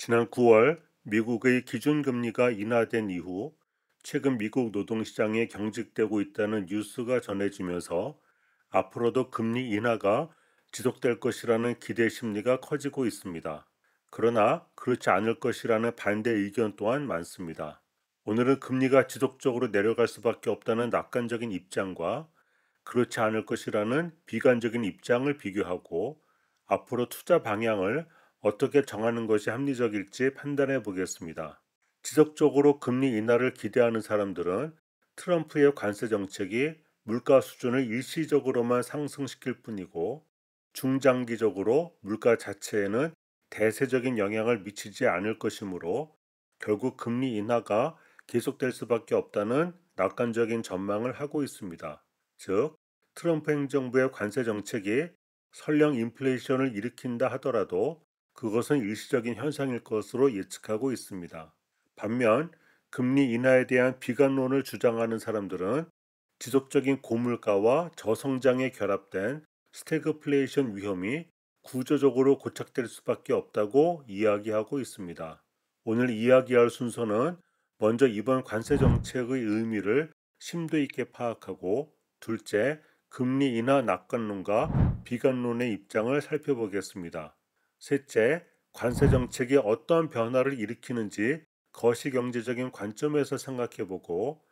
지난 9월 미국의 기준금리가 인하된 이후 최근 미국 노동시장에 경직되고 있다는 뉴스가 전해지면서 앞으로도 금리 인하가 지속될 것이라는 기대 심리가 커지고 있습니다. 그러나 그렇지 않을 것이라는 반대 의견 또한 많습니다. 오늘은 금리가 지속적으로 내려갈 수밖에 없다는 낙관적인 입장과 그렇지 않을 것이라는 비관적인 입장을 비교하고 앞으로 투자 방향을 어떻게 정하는 것이 합리적일지 판단해 보겠습니다. 지속적으로 금리 인하를 기대하는 사람들은 트럼프의 관세 정책이 물가 수준을 일시적으로만 상승시킬 뿐이고 중장기적으로 물가 자체에는 대세적인 영향을 미치지 않을 것이므로 결국 금리 인하가 계속될 수밖에 없다는 낙관적인 전망을 하고 있습니다. 즉, 트럼프 행정부의 관세 정책이 설령 인플레이션을 일으킨다 하더라도 그것은 일시적인 현상일 것으로 예측하고 있습니다. 반면 금리 인하에 대한 비관론을 주장하는 사람들은 지속적인 고물가와 저성장에 결합된 스태그플레이션 위험이 구조적으로 고착될 수밖에 없다고 이야기하고 있습니다. 오늘 이야기할 순서는 먼저 이번 관세 정책의 의미를 심도 있게 파악하고 둘째, 금리 인하 낙관론과 비관론의 입장을 살펴보겠습니다. 셋째, 관세 정책이 어떤 변화를 일으키는지 거시경제적인 관점에서 생각해보고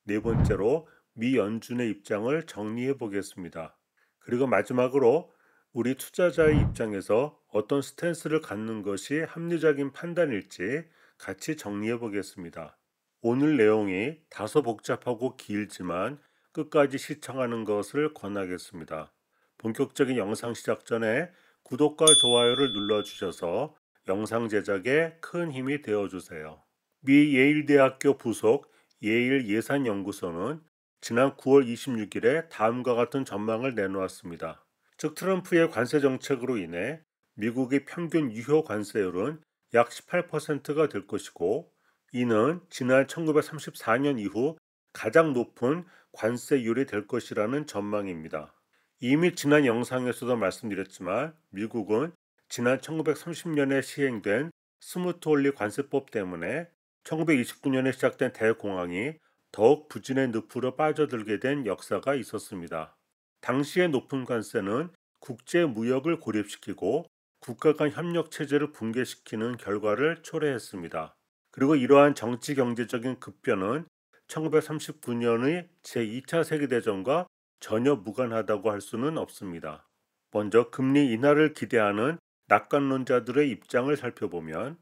네 번째로 미 연준의 입장을 정리해 보겠습니다. 그리고 마지막으로 우리 투자자의 입장에서 어떤 스탠스를 갖는 것이 합리적인 판단일지 같이 정리해 보겠습니다. 오늘 내용이 다소 복잡하고 길지만 끝까지 시청하는 것을 권하겠습니다. 본격적인 영상 시작 전에 구독과 좋아요를 눌러주셔서 영상 제작에 큰 힘이 되어주세요. 미 예일대학교 부속 예일 예산연구소는 지난 9월 26일에 다음과 같은 전망을 내놓았습니다. 즉 트럼프의 관세 정책으로 인해 미국의 평균 유효 관세율은 약 18%가 될 것이고 이는 지난 1934년 이후 가장 높은 관세율이 될 것이라는 전망입니다. 이미 지난 영상에서도 말씀드렸지만 미국은 지난 1930년에 시행된 스무트홀리 관세법 때문에 1929년에 시작된 대공황이 더욱 부진의 늪으로 빠져들게 된 역사가 있었습니다. 당시의 높은 관세는 국제 무역을 고립시키고 국가 간 협력 체제를 붕괴시키는 결과를 초래했습니다. 그리고 이러한 정치 경제적인 급변은 1939년의 제2차 세계대전과 전혀 무관하다고 할 수는 없습니다. 먼저 금리 인하를 기대하는 낙관론자들의 입장을 살펴보면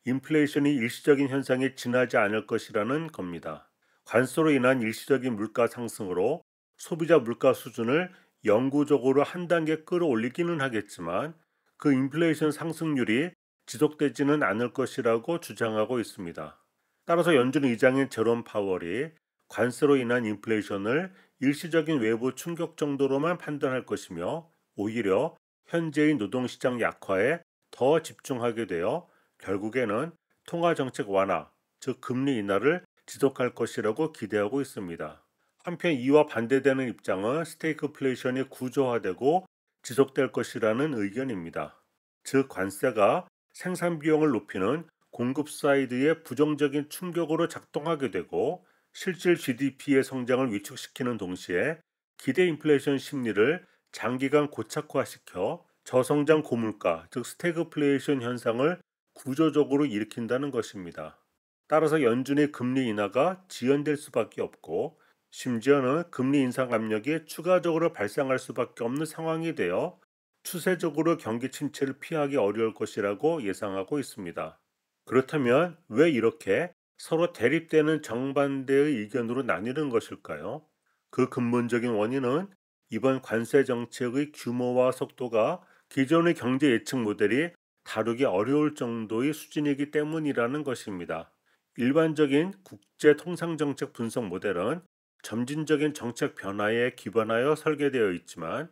인플레이션이 일시적인 현상에 지나지 않을 것이라는 겁니다. 관세로 인한 일시적인 물가 상승으로 소비자 물가 수준을 영구적으로 한 단계 끌어올리기는 하겠지만 그 인플레이션 상승률이 지속되지는 않을 것이라고 주장하고 있습니다. 따라서 연준 의장인 제롬 파월이 관세로 인한 인플레이션을 일시적인 외부 충격 정도로만 판단할 것이며 오히려 현재의 노동시장 약화에 더 집중하게 되어 결국에는 통화정책 완화, 즉 금리 인하를 지속할 것이라고 기대하고 있습니다. 한편 이와 반대되는 입장은 스태그플레이션이 구조화되고 지속될 것이라는 의견입니다. 즉 관세가 생산 비용을 높이는 공급 사이드의 부정적인 충격으로 작동하게 되고 실질 GDP의 성장을 위축시키는 동시에 기대 인플레이션 심리를 장기간 고착화시켜 저성장 고물가, 즉 스태그플레이션 현상을 구조적으로 일으킨다는 것입니다. 따라서 연준의 금리 인하가 지연될 수밖에 없고 심지어는 금리 인상 압력이 추가적으로 발생할 수밖에 없는 상황이 되어 추세적으로 경기 침체를 피하기 어려울 것이라고 예상하고 있습니다. 그렇다면 왜 이렇게 서로 대립되는 정반대의 의견으로 나뉘는 것일까요? 그 근본적인 원인은 이번 관세 정책의 규모와 속도가 기존의 경제 예측 모델이 다루기 어려울 정도의 수준이기 때문이라는 것입니다. 일반적인 국제 통상정책 분석 모델은 점진적인 정책 변화에 기반하여 설계되어 있지만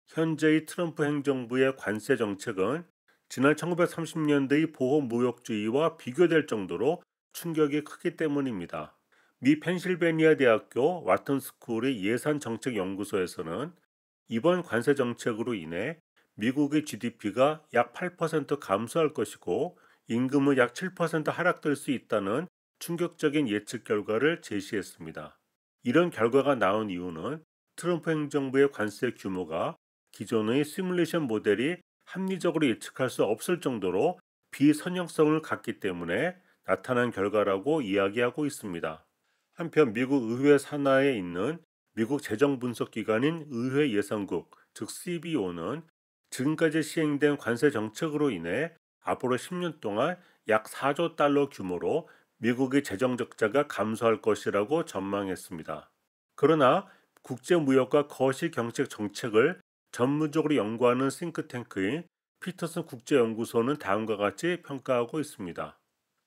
현재의 트럼프 행정부의 관세 정책은 지난 1930년대의 보호무역주의와 비교될 정도로 충격이 크기 때문입니다. 미 펜실베니아 대학교 와튼 스쿨의 예산정책연구소에서는 이번 관세 정책으로 인해 미국의 GDP가 약 8% 감소할 것이고 임금은 약 7% 하락될 수 있다는 충격적인 예측 결과를 제시했습니다. 이런 결과가 나온 이유는 트럼프 행정부의 관세 규모가 기존의 시뮬레이션 모델이 합리적으로 예측할 수 없을 정도로 비선형성을 갖기 때문에 나타난 결과라고 이야기하고 있습니다. 한편 미국 의회 산하에 있는 미국 재정 분석 기관인 의회 예산국, 즉 CBO는 지금까지 시행된 관세 정책으로 인해 앞으로 10년 동안 약 4조 달러 규모로 미국의 재정 적자가 감소할 것이라고 전망했습니다. 그러나 국제무역과 거시경책 정책을 전문적으로 연구하는 싱크탱크인 피터슨 국제연구소는 다음과 같이 평가하고 있습니다.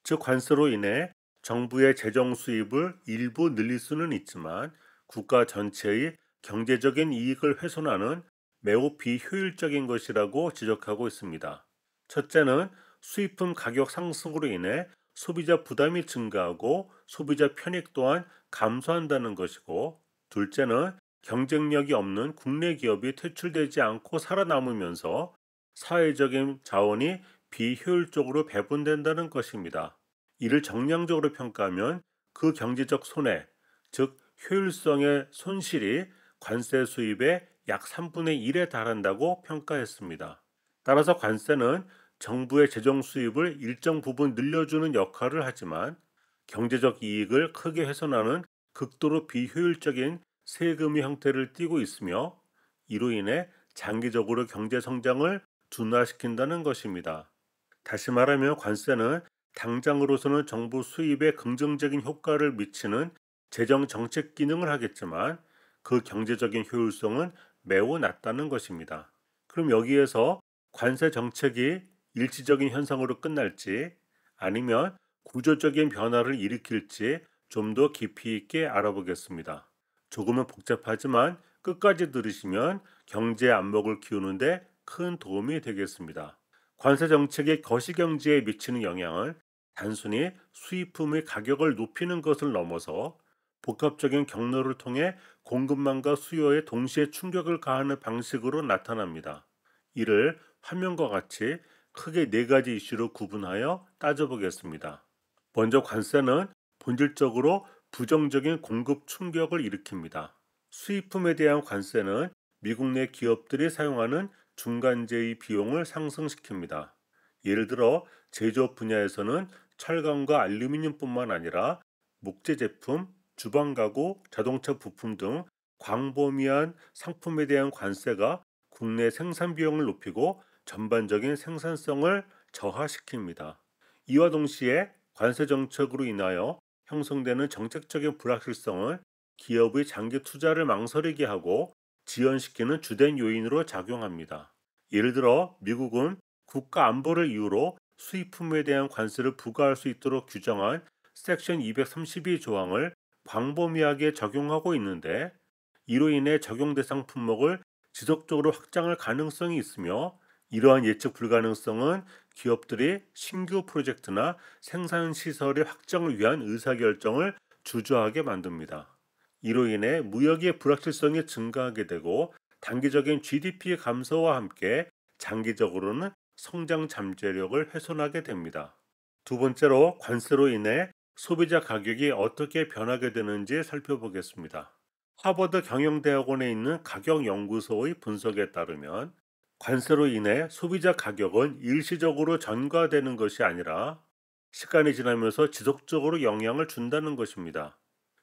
즉 관세로 인해 정부의 재정 수입을 일부 늘릴 수는 있지만 국가 전체의 경제적인 이익을 훼손하는 매우 비효율적인 것이라고 지적하고 있습니다. 첫째는 수입품 가격 상승으로 인해 소비자 부담이 증가하고 소비자 편익 또한 감소한다는 것이고, 둘째는 경쟁력이 없는 국내 기업이 퇴출되지 않고 살아남으면서 사회적인 자원이 비효율적으로 배분된다는 것입니다. 이를 정량적으로 평가하면 그 경제적 손해, 즉 효율성의 손실이 관세 수입의 약 3분의 1에 달한다고 평가했습니다. 따라서 관세는 정부의 재정 수입을 일정 부분 늘려주는 역할을 하지만 경제적 이익을 크게 훼손하는 극도로 비효율적인 세금의 형태를 띠고 있으며, 이로 인해 장기적으로 경제 성장을 둔화시킨다는 것입니다. 다시 말하면 관세는 당장으로서는 정부 수입에 긍정적인 효과를 미치는 재정 정책 기능을 하겠지만 그 경제적인 효율성은 매우 낮다는 것입니다. 그럼 여기에서 관세 정책이 일시적인 현상으로 끝날지 아니면 구조적인 변화를 일으킬지 좀 더 깊이 있게 알아보겠습니다. 조금은 복잡하지만 끝까지 들으시면 경제 안목을 키우는데 큰 도움이 되겠습니다. 관세 정책이 거시경제에 미치는 영향은 단순히 수입품의 가격을 높이는 것을 넘어서 복합적인 경로를 통해 공급망과 수요에 동시에 충격을 가하는 방식으로 나타납니다. 이를 화면과 같이 크게 네 가지 이슈로 구분하여 따져보겠습니다. 먼저 관세는 본질적으로 부정적인 공급 충격을 일으킵니다. 수입품에 대한 관세는 미국 내 기업들이 사용하는 중간재의 비용을 상승시킵니다. 예를 들어 제조업 분야에서는 철강과 알루미늄뿐만 아니라 목재 제품, 주방 가구, 자동차 부품 등 광범위한 상품에 대한 관세가 국내 생산 비용을 높이고 전반적인 생산성을 저하시킵니다. 이와 동시에 관세 정책으로 인하여 형성되는 정책적인 불확실성은 기업의 장기 투자를 망설이게 하고 지연시키는 주된 요인으로 작용합니다. 예를 들어 미국은 국가 안보를 이유로 수입품에 대한 관세를 부과할 수 있도록 규정한 섹션 232 조항을 광범위하게 적용하고 있는데, 이로 인해 적용 대상 품목을 지속적으로 확장할 가능성이 있으며, 이러한 예측 불가능성은 기업들이 신규 프로젝트나 생산 시설의 확장을 위한 의사결정을 주저하게 만듭니다. 이로 인해 무역의 불확실성이 증가하게 되고 단기적인 GDP 감소와 함께 장기적으로는 성장 잠재력을 훼손하게 됩니다. 두 번째로 관세로 인해 소비자 가격이 어떻게 변하게 되는지 살펴보겠습니다. 하버드 경영대학원에 있는 가격연구소의 분석에 따르면 관세로 인해 소비자 가격은 일시적으로 전가되는 것이 아니라 시간이 지나면서 지속적으로 영향을 준다는 것입니다.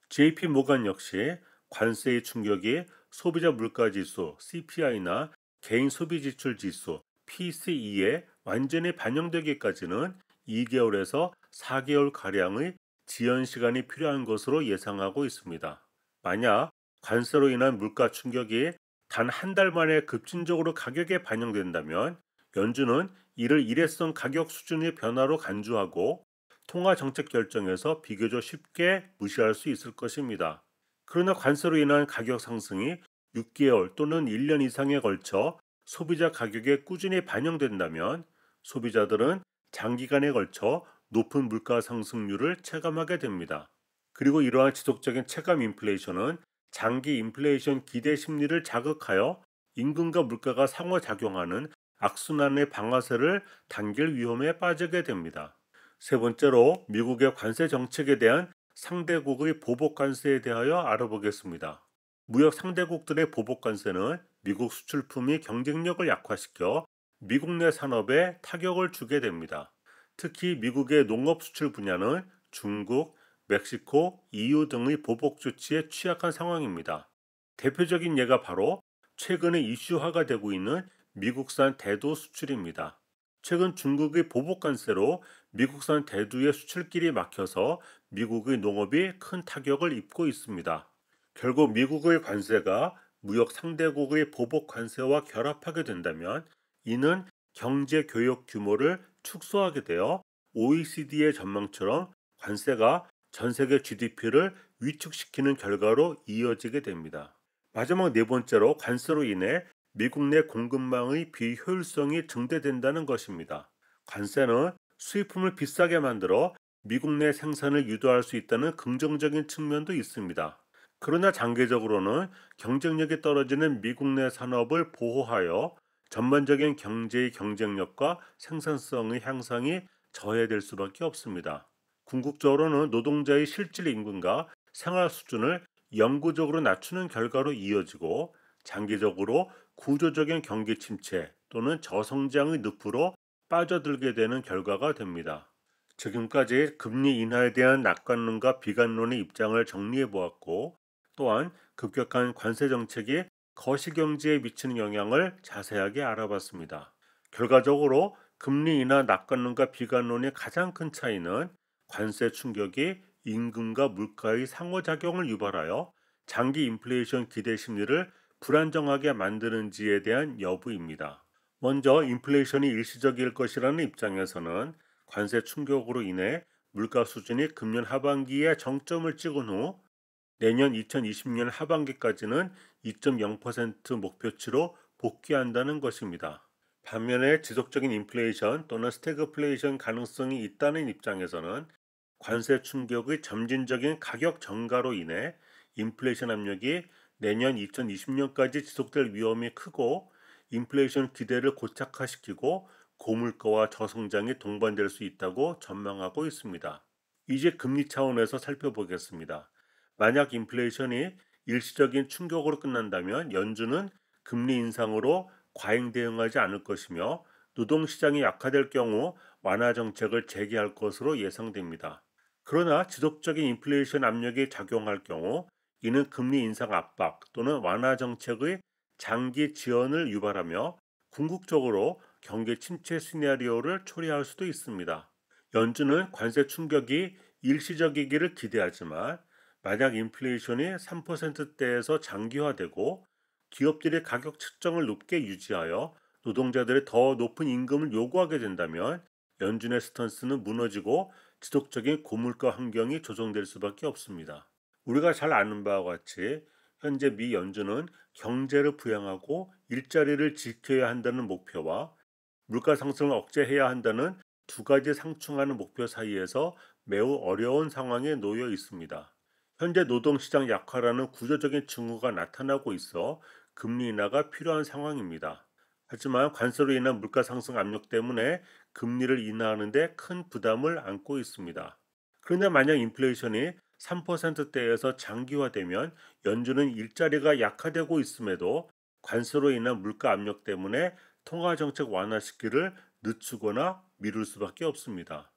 JP 모간 역시 관세의 충격이 소비자 물가지수 CPI나 개인 소비지출 지수 PCE에 완전히 반영되기까지는 2개월에서 4개월 가량의 지연 시간이 필요한 것으로 예상하고 있습니다. 만약 관세로 인한 물가 충격이 단 한 달 만에 급진적으로 가격에 반영된다면 연준은 이를 일회성 가격 수준의 변화로 간주하고 통화 정책 결정에서 비교적 쉽게 무시할 수 있을 것입니다. 그러나 관세로 인한 가격 상승이 6개월 또는 1년 이상에 걸쳐 소비자 가격에 꾸준히 반영된다면 소비자들은 장기간에 걸쳐 높은 물가 상승률을 체감하게 됩니다. 그리고 이러한 지속적인 체감 인플레이션은 장기 인플레이션 기대 심리를 자극하여 임금과 물가가 상호작용하는 악순환의 방아쇠를 당길 위험에 빠지게 됩니다. 세 번째로 미국의 관세 정책에 대한 상대국의 보복 관세에 대하여 알아보겠습니다. 무역 상대국들의 보복 관세는 미국 수출품이 경쟁력을 약화시켜 미국 내 산업에 타격을 주게 됩니다. 특히 미국의 농업 수출 분야는 중국, 멕시코, EU 등의 보복 조치에 취약한 상황입니다. 대표적인 예가 바로 최근에 이슈화가 되고 있는 미국산 대두 수출입니다. 최근 중국의 보복 관세로 미국산 대두의 수출길이 막혀서 미국의 농업이 큰 타격을 입고 있습니다. 결국 미국의 관세가 무역 상대국의 보복 관세와 결합하게 된다면 이는 경제 교역 규모를 축소하게 되어 OECD의 전망처럼 관세가 전 세계 GDP를 위축시키는 결과로 이어지게 됩니다. 마지막 네 번째로 관세로 인해 미국 내 공급망의 비효율성이 증대된다는 것입니다. 관세는 수입품을 비싸게 만들어 미국 내 생산을 유도할 수 있다는 긍정적인 측면도 있습니다. 그러나 장기적으로는 경쟁력이 떨어지는 미국 내 산업을 보호하여 전반적인 경제의 경쟁력과 생산성의 향상이 저해될 수밖에 없습니다. 궁극적으로는 노동자의 실질 임금과 생활 수준을 영구적으로 낮추는 결과로 이어지고 장기적으로 구조적인 경기 침체 또는 저성장의 늪으로 빠져들게 되는 결과가 됩니다. 지금까지 금리 인하에 대한 낙관론과 비관론의 입장을 정리해 보았고, 또한 급격한 관세 정책이 거시경제에 미치는 영향을 자세하게 알아봤습니다. 결과적으로 금리 인하 낙관론과 비관론의 가장 큰 차이는 관세 충격이 임금과 물가의 상호작용을 유발하여 장기 인플레이션 기대 심리를 불안정하게 만드는지에 대한 여부입니다. 먼저 인플레이션이 일시적일 것이라는 입장에서는 관세 충격으로 인해 물가 수준이 금년 하반기에 정점을 찍은 후 내년 2020년 하반기까지는 2.0% 목표치로 복귀한다는 것입니다. 반면에 지속적인 인플레이션 또는 스태그플레이션 가능성이 있다는 입장에서는 관세 충격의 점진적인 가격 증가로 인해 인플레이션 압력이 내년 2020년까지 지속될 위험이 크고 인플레이션 기대를 고착화시키고 고물가와 저성장이 동반될 수 있다고 전망하고 있습니다. 이제 금리 차원에서 살펴보겠습니다. 만약 인플레이션이 일시적인 충격으로 끝난다면 연준은 금리 인상으로 과잉 대응하지 않을 것이며 노동시장이 약화될 경우 완화 정책을 재개할 것으로 예상됩니다. 그러나 지속적인 인플레이션 압력이 작용할 경우 이는 금리 인상 압박 또는 완화 정책의 장기 지연을 유발하며 궁극적으로 경기 침체 시나리오를 초래할 수도 있습니다. 연준은 관세 충격이 일시적이기를 기대하지만 만약 인플레이션이 3%대에서 장기화되고 기업들의 가격 측정을 높게 유지하여 노동자들의 더 높은 임금을 요구하게 된다면 연준의 스턴스는 무너지고 지속적인 고물가 환경이 조성될 수밖에 없습니다. 우리가 잘 아는 바와 같이 현재 미 연준은 경제를 부양하고 일자리를 지켜야 한다는 목표와 물가 상승을 억제해야 한다는 두 가지 상충하는 목표 사이에서 매우 어려운 상황에 놓여 있습니다. 현재 노동시장 약화라는 구조적인 징후가 나타나고 있어 금리 인하가 필요한 상황입니다. 하지만 관세로 인한 물가 상승 압력 때문에 금리를 인하하는 데 큰 부담을 안고 있습니다. 그런데 만약 인플레이션이 3%대에서 장기화되면 연준은 일자리가 약화되고 있음에도 관세로 인한 물가 압력 때문에 통화정책 완화시기를 늦추거나 미룰 수밖에 없습니다.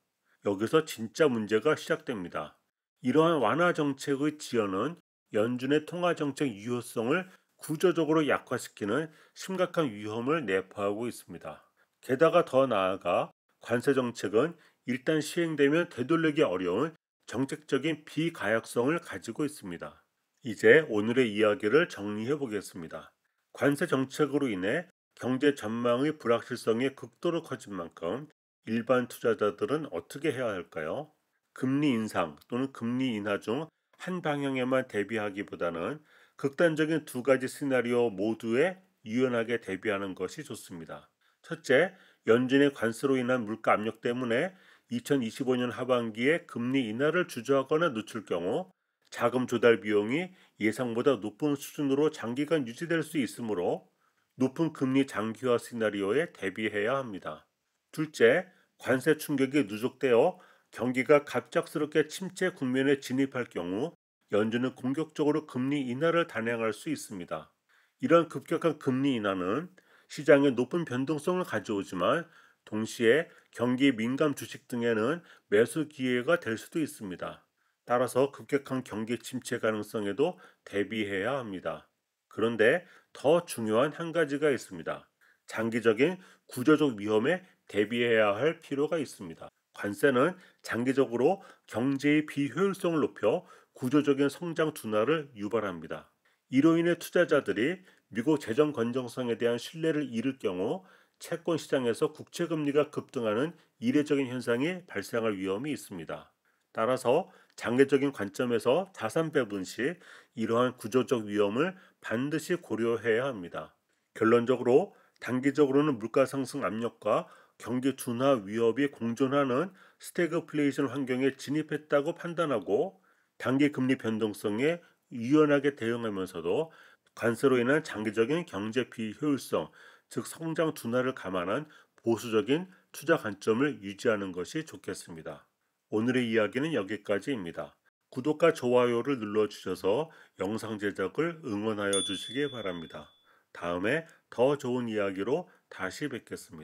여기서 진짜 문제가 시작됩니다. 이러한 완화 정책의 지연은 연준의 통화정책 유효성을 구조적으로 약화시키는 심각한 위험을 내포하고 있습니다. 게다가 더 나아가 관세 정책은 일단 시행되면 되돌리기 어려운 정책적인 비가역성을 가지고 있습니다. 이제 오늘의 이야기를 정리해 보겠습니다. 관세 정책으로 인해 경제 전망의 불확실성이 극도로 커진 만큼 일반 투자자들은 어떻게 해야 할까요? 금리 인상 또는 금리 인하 중 한 방향에만 대비하기보다는 극단적인 두 가지 시나리오 모두에 유연하게 대비하는 것이 좋습니다. 첫째, 연준의 관세로 인한 물가 압력 때문에 2025년 하반기에 금리 인하를 주저하거나 늦출 경우 자금 조달 비용이 예상보다 높은 수준으로 장기간 유지될 수 있으므로 높은 금리 장기화 시나리오에 대비해야 합니다. 둘째, 관세 충격이 누적되어 경기가 갑작스럽게 침체 국면에 진입할 경우 연준은 공격적으로 금리 인하를 단행할 수 있습니다. 이런 급격한 금리 인하는 시장에 높은 변동성을 가져오지만 동시에 경기 민감 주식 등에는 매수 기회가 될 수도 있습니다. 따라서 급격한 경기 침체 가능성에도 대비해야 합니다. 그런데 더 중요한 한 가지가 있습니다. 장기적인 구조적 위험에 대비해야 할 필요가 있습니다. 관세는 장기적으로 경제의 비효율성을 높여 구조적인 성장 둔화를 유발합니다. 이로 인해 투자자들이 미국 재정 건전성에 대한 신뢰를 잃을 경우 채권 시장에서 국채 금리가 급등하는 이례적인 현상이 발생할 위험이 있습니다. 따라서 장기적인 관점에서 자산 배분 시 이러한 구조적 위험을 반드시 고려해야 합니다. 결론적으로 단기적으로는 물가 상승 압력과 경기 둔화 위협이 공존하는 스태그플레이션 환경에 진입했다고 판단하고 단기 금리 변동성에 유연하게 대응하면서도 관세로 인한 장기적인 경제 비효율성, 즉 성장 둔화를 감안한 보수적인 투자 관점을 유지하는 것이 좋겠습니다. 오늘의 이야기는 여기까지입니다. 구독과 좋아요를 눌러주셔서 영상 제작을 응원하여 주시기 바랍니다. 다음에 더 좋은 이야기로 다시 뵙겠습니다.